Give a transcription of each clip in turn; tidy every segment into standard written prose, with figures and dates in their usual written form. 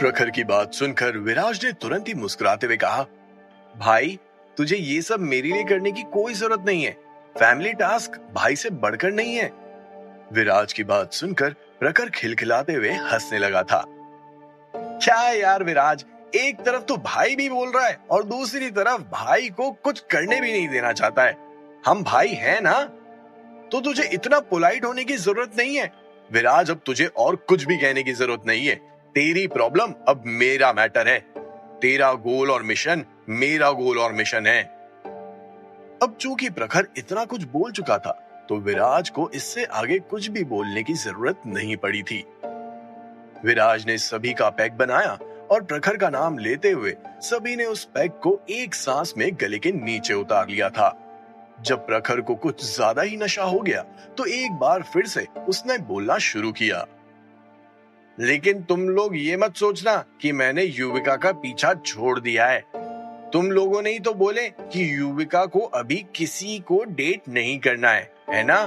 प्रखर की बात सुनकर विराज ने तुरंत ही मुस्कुराते हुए कहा, भाई तुझे ये सब मेरे लिए करने की कोई जरूरत नहीं है। फैमिली टास्क भाई से बढ़कर नहीं है। विराज की बात सुनकर प्रखर खिलखिलाते हुए हंसने लगा था। क्या यार विराज, एक तरफ तो भाई भी बोल रहा है और दूसरी तरफ भाई को कुछ करने भी नहीं देना चाहता है। हम भाई हैं ना, तो तुझे इतना पोलाइट होने की जरूरत नहीं है। विराज, अब तुझे और कुछ भी कहने की जरूरत नहीं है। तेरी प्रॉब्लम अब मेरा मैटर है। तेरा गोल और मिशन मेरा गोल और मिशन है। अब चूंकि प्रखर इतना कुछ बोल चुका था, तो विराज को इससे आगे कुछ भी बोलने की जरूरत नहीं पड़ी थी। विराज ने सभी का पैक बनाया और प्रखर का नाम लेते हुए सभी ने उस पैक को एक सांस में गले के नीचे उतार लिया था। जब प्रखर को कुछ ज्यादा ही नशा हो गया, तो एक बार फिर से उसने बोलना शुरू किया। लेकिन तुम लोग ये मत सोचना कि मैंने युविका का पीछा छोड़ दिया है। तुम लोगों ने ही तो बोले कि युविका को अभी किसी को डेट नहीं करना है ना?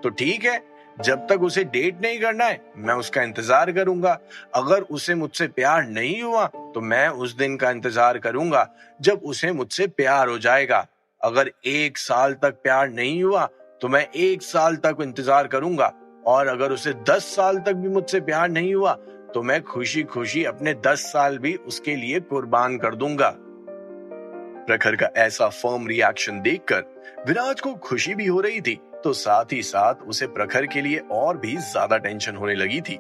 तो ठीक है, जब तक उसे डेट नहीं करना है मैं उसका इंतजार करूंगा। अगर उसे मुझसे प्यार नहीं हुआ तो मैं उस दिन का इंतजार करूंगा जब उसे मुझसे प्यार हो जाएगा। अगर 1 साल तक प्यार नहीं हुआ तो मैं 1 साल तक इंतजार करूंगा, और अगर उसे 10 साल तक भी मुझसे प्यार नहीं हुआ तो मैं खुशी खुशी अपने 10 साल भी उसके लिए कुर्बान कर दूंगा। प्रखर का ऐसा फर्म रिएक्शन देखकर विराज को खुशी भी हो रही थी, तो साथ ही साथ उसे प्रखर के लिए और भी ज्यादा टेंशन होने लगी थी।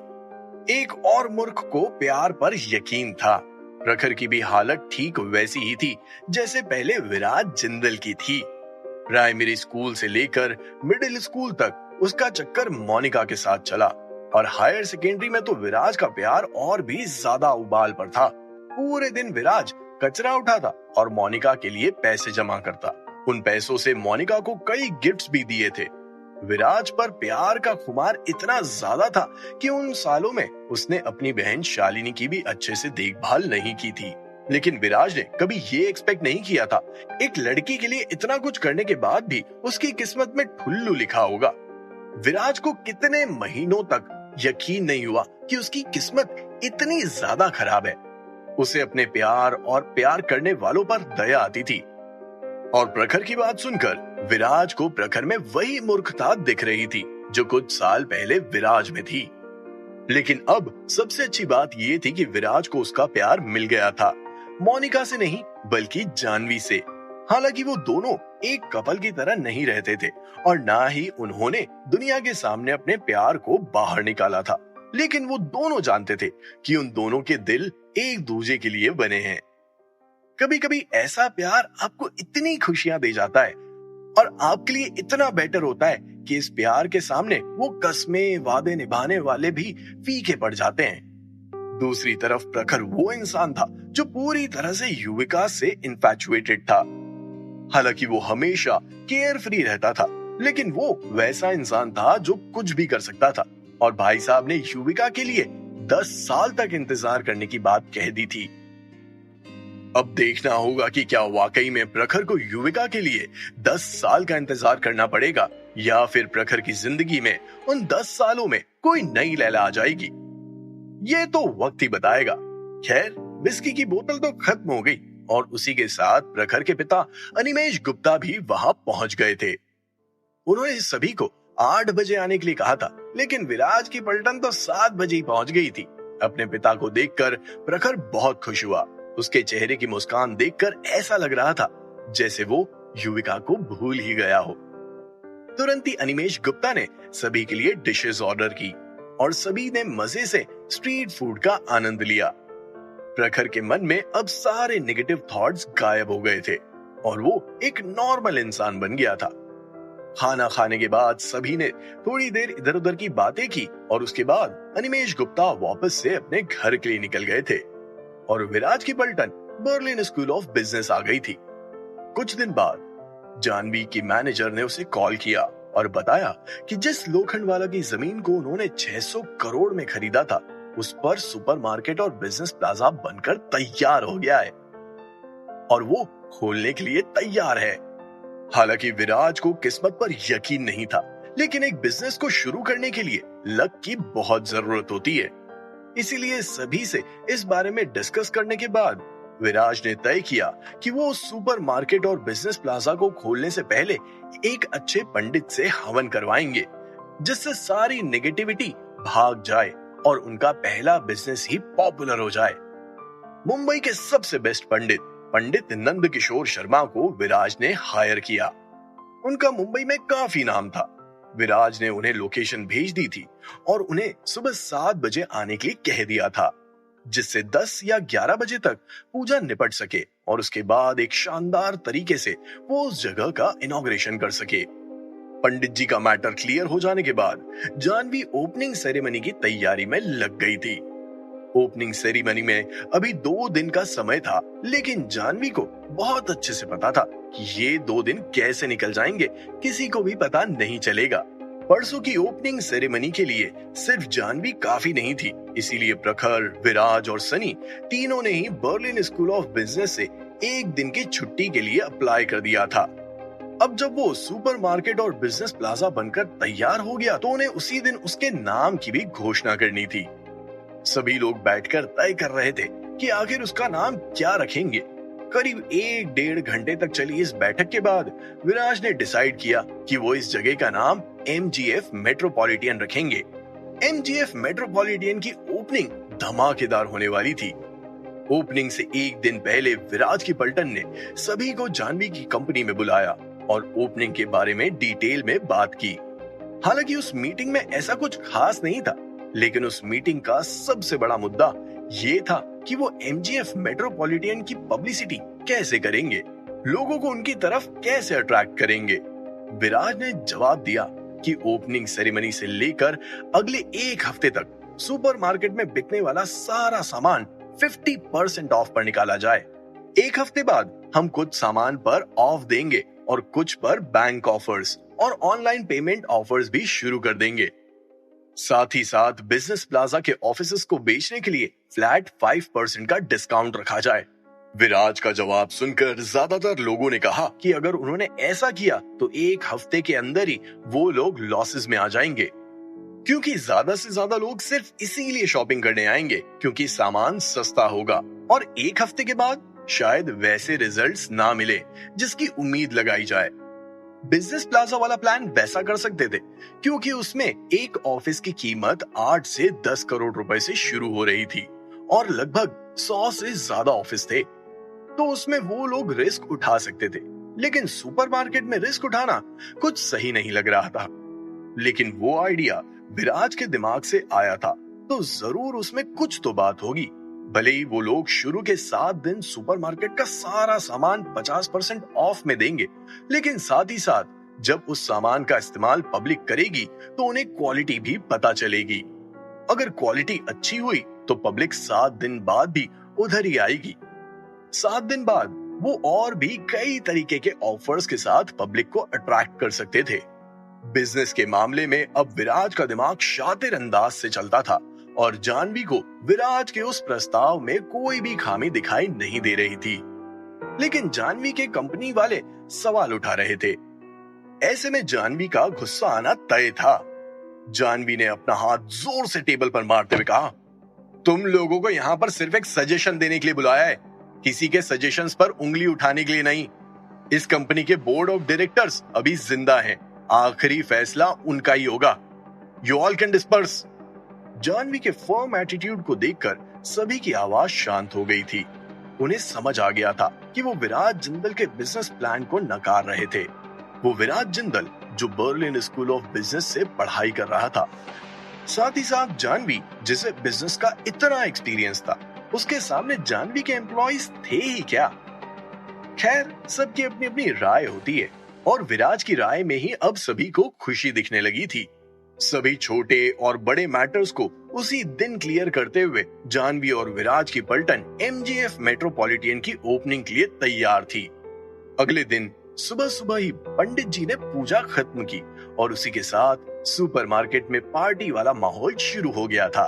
एक और मूर्ख को प्यार पर यकीन था। प्रखर की भी हालत ठीक वैसी ही थी जैसे पहले विराज जिंदल की थी। प्राइमरी स्कूल से लेकर मिडिल स्कूल तक उसका चक्कर मोनिका के साथ चला, और हायर सेकेंडरी में तो विराज का प्यार और भी ज्यादा उबाल पर था। पूरे दिन विराज कचरा उठाता और मोनिका के लिए पैसे जमा करता। उन पैसों से मोनिका को कई गिफ्ट्स भी दिए थे। विराज पर प्यार का खुमार इतना ज्यादा था कि उन सालों में उसने अपनी बहन शालिनी की भी अच्छे से देखभाल नहीं की थी। लेकिन विराज ने कभी ये एक्सपेक्ट नहीं किया था एक लड़की के लिए इतना कुछ करने के बाद भी उसकी किस्मत में ठुल्लू लिखा होगा। विराज को कितने महीनों तक यकीन नहीं हुआ कि उसकी किस्मत इतनी ज्यादा खराब है। उसे अपने प्यार और प्यार करने वालों पर दया आती थी, और प्रखर की बात सुनकर विराज को प्रखर में वही मूर्खता दिख रही थी जो कुछ साल पहले विराज में थी। लेकिन अब सबसे अच्छी बात यह थी कि विराज को उसका प्यार मिल गया था, मोनिका से नहीं बल्कि जानवी से। हालांकि वो दोनों एक कपल की तरह नहीं रहते थे और ना ही उन्होंने दुनिया के सामने अपने प्यार को बाहर निकाला था, लेकिन वो दोनों जानते थे कि उन दोनों के दिल एक दूसरे के लिए बने हैं। कभी कभी ऐसा प्यार आपको इतनी खुशियां दे जाता है और आपके लिए इतना बेटर होता है कि इस प्यार के सामने वो कस्में वादे निभाने वाले भी फीके पड़ जाते हैं। दूसरी तरफ प्रखर वो इंसान था जो पूरी तरह से युविका से इन्फैचुएटेड था। हालांकि वो हमेशा केयर फ्री रहता था, लेकिन वो वैसा इंसान था जो कुछ भी कर सकता था, और भाई साहब ने युविका के लिए 10 साल तक इंतजार करने की बात कह दी थी। अब देखना होगा कि क्या वाकई में प्रखर को युविका के लिए 10 साल का इंतजार करना पड़ेगा, या फिर प्रखर की जिंदगी में उन 10 सालों में कोई नई लैला आ जाएगी। ये तो वक्त ही बताएगा। खैर, विस्की की बोतल तो खत्म हो गई और उसी के साथ प्रखर के पिता अनिमेश गुप्ता भी वहां पहुंच गए थे। उन्होंने सभी को 8 बजे आने के लिए कहा था, लेकिन विराज की पलटन तो 7 बजे ही पहुंच गई थी। अपने पिता को देखकर प्रखर बहुत खुश हुआ। उसके चेहरे की मुस्कान देखकर ऐसा लग रहा था जैसे वो युविका को भूल ही गया हो। तुरंत ही अनिमेश गुप्ता ने सभी के लिए डिशेस ऑर्डर की और सभी ने मजे से स्ट्रीट फूड का आनंद लिया। प्रखर के मन में अब सारे नेगेटिव थॉट्स गायब हो गए थे और वो एक नॉर्मल इंसान बन गया था। खाना खाने के बाद सभी ने थोड़ी देर इधर उधर की बातें की और उसके बाद अनिमेश गुप्ता वापस से अपने घर के लिए निकल गए थे और विराज की पलटन बर्लिन स्कूल ऑफ बिजनेस आ गई थी। कुछ दिन बाद जानवी की मैनेजर ने उसे कॉल किया और बताया कि जिस लोखंडवाला की जमीन को उन्होंने 600 करोड़ में खरीदा था, उस पर सुपरमार्केट और बिजनेस प्लाजा बनकर तैयार हो गया है और वो खोलने के लिए तैयार है। हालांकि विराज को किस्मत पर यकीन नहीं था, लेकिन एक बिजनेस को शुरू करने के लिए लक की बहुत जरूरत होती है। इसीलिए सभी से इस बारे में डिस्कस करने के बाद विराज ने तय किया कि वो उस सुपरमार्केट और बिजनेस प्लाजा को खोलने से पहले एक अच्छे पंडित से हवन करवाएंगे, जिससे सारी नेगेटिविटी भाग जाए और उनका पहला बिजनेस ही पॉपुलर हो जाए। मुंबई के सबसे बेस्ट पंडित पंडित नंद किशोर शर्मा को विराज ने हायर किया। उनका मुंबई में काफी नाम था। विराज ने उन्हें लोकेशन भेज दी थी और उन्हें सुबह 7 बजे आने के लिए कह दिया था, जिससे 10 या 11 बजे तक पूजा निपट सके और उसके बाद एक शानदार तरीके से वो उस जगह का इनॉग्रेशन कर सके। पंडित जी का मैटर क्लियर हो जाने के बाद जानवी ओपनिंग सेरेमनी की तैयारी में लग गई थी। ओपनिंग सेरेमनी में अभी 2 दिन का समय था, लेकिन जानवी को बहुत अच्छे से पता था कि ये 2 दिन कैसे निकल जाएंगे किसी को भी पता नहीं चलेगा। परसों की ओपनिंग सेरेमनी के लिए सिर्फ जानवी काफी नहीं थी, इसीलिए प्रखर, विराज और सनी तीनों ने ही बर्लिन स्कूल ऑफ बिजनेस से 1 दिन की छुट्टी के लिए अप्लाई कर दिया था। अब जब वो सुपरमार्केट और बिजनेस प्लाजा बनकर तैयार हो गया तो उन्हें उसी दिन उसके नाम की भी घोषणा करनी थी। सभी लोग बैठकर तय कर रहे थे कि आखिर उसका नाम क्या रखेंगे। करीब 1-1.5 घंटे तक चली इस बैठक के बाद विराज ने डिसाइड किया कि वो इस जगह का नाम MGF मेट्रोपॉलिटन रखेंगे। MGF मेट्रोपॉलिटन की ओपनिंग धमाकेदार होने वाली थी। ओपनिंग से 1 दिन पहले विराज की पलटन ने सभी को जानवी की कंपनी में बुलाया और ओपनिंग के बारे में डिटेल में बात की। हालांकि उस मीटिंग में ऐसा कुछ खास नहीं था, लेकिन उस मीटिंग का सबसे बड़ा मुद्दा ये था कि वो MGF मेट्रोपॉलिटन की पब्लिसिटी कैसे करेंगे, लोगों को उनकी तरफ कैसे अट्रैक्ट करेंगे। विराज ने जवाब दिया कि ओपनिंग सेरेमनी से लेकर अगले 1 हफ्ते तक सुपरमार्केट में बिकने वाला सारा सामान 50% ऑफ पर निकाला जाए। 1 हफ्ते बाद हम कुछ सामान पर ऑफ देंगे और कुछ पर बैंक ऑफर्स और ऑनलाइन पेमेंट ऑफर्स भी शुरू कर देंगे। साथ ही साथ बिजनेस प्लाजा के ऑफिसेस को बेचने के लिए फ्लैट 5% का डिस्काउंट रखा जाए। विराज का जवाब सुनकर ज्यादातर लोगों ने कहा कि अगर उन्होंने ऐसा किया तो 1 हफ्ते के अंदर ही वो लोग लॉसेस में आ जाएंगे, क्योंकि ज्यादा से ज्यादा लोग सिर्फ इसीलिए शॉपिंग करने आएंगे क्योंकि सामान सस्ता होगा और 1 हफ्ते के बाद शायद वैसे रिजल्ट्स ना मिले जिसकी उम्मीद लगाई जाए। बिजनेस प्लाजा वाला प्लान वैसा कर सकते थे क्योंकि उसमें एक ऑफिस की कीमत 8 से 10 करोड़ रुपए से शुरू हो रही थी और लगभग 100 से ज्यादा ऑफिस थे, तो उसमें वो लोग रिस्क उठा सकते थे। लेकिन सुपरमार्केट में रिस्क उठाना कुछ सही नहीं लग रहा था। लेकिन वो आइडिया विराज के दिमाग से आया था, तो जरूर उसमें कुछ तो बात होगी। भले ही वो लोग शुरू के 7 दिन सुपरमार्केट का सारा सामान 50% ऑफ में देंगे, लेकिन साथ ही साथ जब उस सामान का इस्तेमाल पब्लिक करेगी तो उन्हें क्वालिटी भी पता चलेगी। अगर क्वालिटी अच्छी हुई तो पब्लिक 7 दिन बाद भी उधर ही आएगी। 7 दिन बाद वो और भी कई तरीके के ऑफर्स के साथ पब्लिक को अट्रैक्ट कर सकते थे। बिजनेस के मामले में अब विराज का दिमाग शातिर अंदाज से चलता था और जानवी को विराज के उस प्रस्ताव में कोई भी खामी दिखाई नहीं दे रही थी। लेकिन जानवी के कंपनी वाले सवाल उठा रहे थे। ऐसे में जानवी का गुस्सा आना तय था। जानवी ने अपना हाथ जोर से टेबल पर मारते हुए कहा, तुम लोगों को यहाँ पर सिर्फ एक सजेशन देने के लिए बुलाया है, किसी के सजेशंस पर उंगली उठाने के लिए नहीं। इस कंपनी के बोर्ड ऑफ डायरेक्टर्स अभी जिंदा हैं, आखिरी फैसला उनका ही होगा। You all can disperse. Jahnavi के फर्म एटीट्यूड को देखकर सभी की आवाज शांत हो गई थी। उन्हें समझ आ गया था कि वो विराज जिंदल के बिजनेस प्लान को नकार रहे थे। वो विराज जिंदल जो बर्लिन स्कूल ऑफ बिजनेस से पढ़ाई कर रहा था, साथ ही साथ जानवी जिसे बिजनेस का इतना एक्सपीरियंस था, उसके सामने जानवी के एम्प्लॉइज थे ही क्या। खैर, सबकी अपनी अपनी राय होती है और विराज की राय में ही अब सभी को खुशी दिखने लगी थी। सभी छोटे और बड़े मैटर्स को उसी दिन क्लियर करते हुए जानवी और विराज की पलटन MGF मेट्रोपॉलिटन की ओपनिंग के लिए तैयार थी। अगले दिन सुबह सुबह ही पंडित जी ने पूजा खत्म की और उसी के साथ सुपरमार्केट में पार्टी वाला माहौल शुरू हो गया था।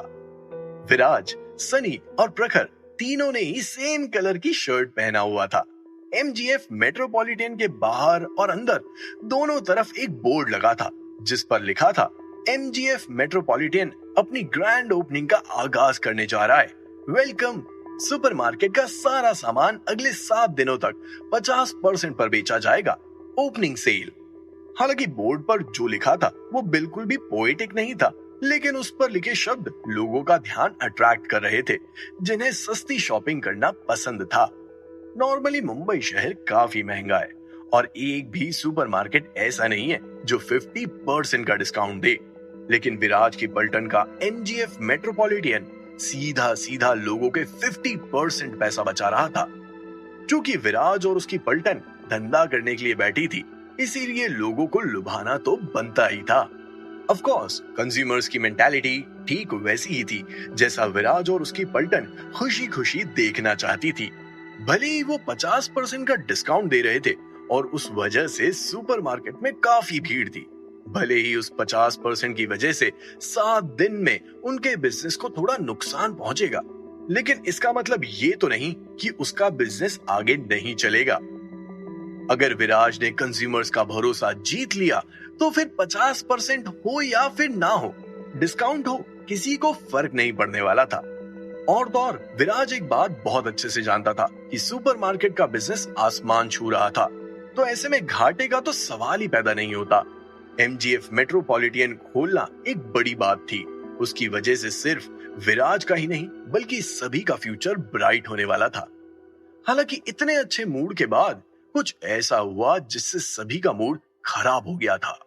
विराज, सनी और प्रखर तीनों ने ही सेम कलर की शर्ट पहना हुआ था। MGF मेट्रोपॉलिटन के बाहर और अंदर दोनों तरफ एक बोर्ड लगा था जिस पर लिखा था MGF मेट्रोपॉलिटन अपनी ग्रैंड ओपनिंग का आगाज करने जा रहा है। वेलकम। सुपरमार्केट का सारा सामान अगले 7 दिनों तक 50% पर बेचा जाएगा। Opening cell. हालांकि बोर्ड पर जो लिखा था वो बिल्कुल भी पोएटिक नहीं था, लेकिन उस पर लिखे शब्द लोगों का ध्यान अट्रैक्ट कर रहे थे, जिन्हें सस्ती शॉपिंग करना पसंद था। नॉर्मली मुंबई शहर काफी महंगा है और एक भी सुपरमार्केट ऐसा नहीं है जो 50% का डिस्काउंट दे, लेकिन विराज की पलटन का MGF मेट्रोपॉलिटन सीधा सीधा लोगों के 50% पैसा बचा रहा था। क्योंकि विराज और उसकी पलटन धंधा करने के लिए बैठी थी, इसीलिए लोगों को लुभाना तो बनता ही था। ऑफ कोर्स कंज्यूमर्स की मेंटालिटी ठीक वैसी ही थी जैसा विराज और उसकी पलटन खुशी खुशी देखना चाहती थी। भले ही वो 50% का डिस्काउंट दे रहे थे और उस वजह से सुपरमार्केट में काफी भीड़ थी। भले ही उस 50% की वजह से 7 दिन में उनके बिजनेस को थोड़ा नुकसान पहुंचेगा, लेकिन इसका मतलब ये तो नहीं कि उसका बिजनेस आगे नहीं चलेगा। अगर विराज ने कंज्यूमर्स का भरोसा जीत लिया तो फिर 50% हो या फिर ना हो, डिस्काउंट हो, किसी को फर्क नहीं पड़ने वाला था। और तो और विराज एक बात बहुत अच्छे से जानता था कि सुपरमार्केट का बिजनेस आसमान छू रहा था, तो ऐसे में घाटे का तो सवाल ही पैदा नहीं होता। MGF मेट्रोपॉलिटन खोलना एक बड़ी बात थी। उसकी वजह से सिर्फ विराज का ही नहीं बल्कि सभी का फ्यूचर ब्राइट होने वाला था। हालांकि इतने अच्छे मूड के बाद कुछ ऐसा हुआ जिससे सभी का मूड खराब हो गया था।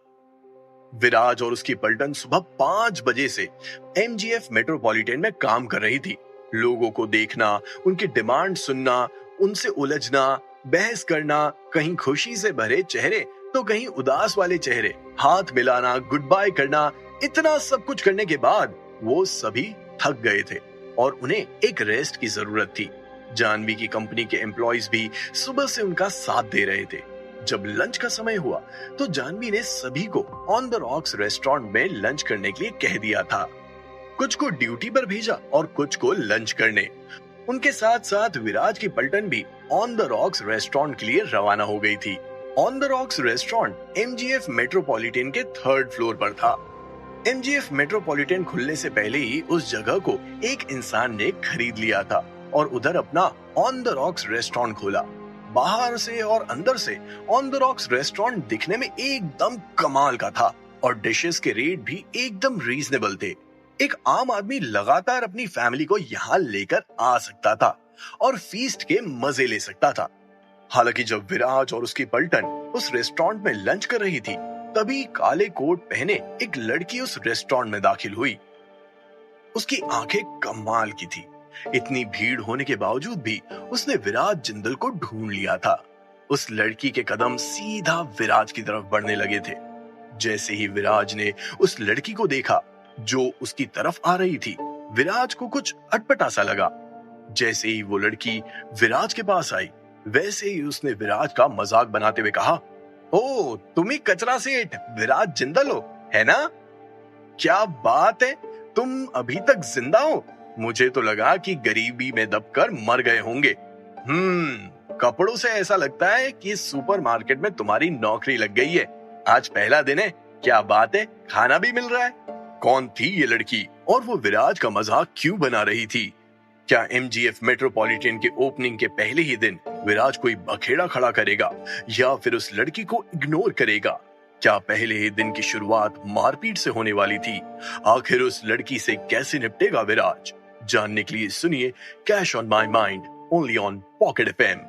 विराज और उसकी पलटन सुबह 5 बजे से MGF मेट्रोपॉलिटन में काम कर रही थी। लोगों को देखना, उनकी डिमांड सुनना, उनसे उलझना, बहस करना, कहीं खुशी से भरे चेहरे तो कहीं उदास वाले चेहरे, हाथ मिलाना, गुड बाय करना, इतना सब कुछ करने के बाद वो सभी थक गए थे और उन्हें एक रेस्ट की जरूरत थी। जानवी की कंपनी के एम्प्लॉइज भी सुबह से उनका साथ दे रहे थे। जब लंच का समय हुआ तो जानवी ने सभी को ऑन द रॉक्स रेस्टोरेंट में लंच करने के लिए कह दिया था। कुछ को ड्यूटी पर भेजा और कुछ को लंच करने। उनके साथ साथ विराज की पलटन भी ऑन द रॉक्स रेस्टोरेंट के लिए रवाना हो गई थी। On the rocks restaurant MGF metropolitan के 3rd फ्लोर पर था। MGF मेट्रोपॉलिटन खुलने से पहले ही उस जगह को एक इंसान ने खरीद लिया था और उधर अपना ऑन द रॉक्स रेस्टोरेंट खोला। बाहर से और अंदर से ऑन द रॉक्स रेस्टोरेंट दिखने में एकदम कमाल का था और डिशेस के रेट भी एकदम रीजनेबल थे। एक आम आदमी लगातार अपनी फैमिली को यहाँ लेकर आ सकता था और फीस्ट के मजे ले सकता था। हालांकि जब विराज और उसकी पलटन उस रेस्टोरेंट में लंच कर रही थी, तभी काले कोट पहने एक लड़की उस रेस्टोरेंट में दाखिल हुई। उसकी आंखें कमाल की थी। इतनी भीड़ होने के बावजूद भी उसने विराज जिंदल को ढूंढ लिया था। उस लड़की के कदम सीधा विराज की तरफ बढ़ने लगे थे। जैसे ही विराज ने उस लड़की को देखा जो उसकी तरफ आ रही थी, विराज को कुछ अटपटा सा लगा। जैसे ही वो लड़की विराज के पास आई, वैसे ही उसने विराज का मजाक बनाते हुए कहा, ओ तुम ही कचरा सेठ विराज जिंदल हो, है ना? क्या बात है, तुम अभी तक जिंदा हो? मुझे तो लगा कि गरीबी में दबकर मर गए होंगे। कपड़ों से ऐसा लगता है कि सुपरमार्केट में तुम्हारी नौकरी लग गई है। आज पहला दिन है, क्या बात है, खाना भी मिल रहा है। कौन थी ये लड़की और वो विराज का मजाक क्यों बना रही थी? क्या MGF मेट्रोपॉलिटन के ओपनिंग के पहले ही दिन विराज कोई बखेड़ा खड़ा करेगा या फिर उस लड़की को इग्नोर करेगा? क्या पहले ही दिन की शुरुआत मारपीट से होने वाली थी? आखिर उस लड़की से कैसे निपटेगा विराज? जानने के लिए सुनिए cash on my mind, only on pocket FM।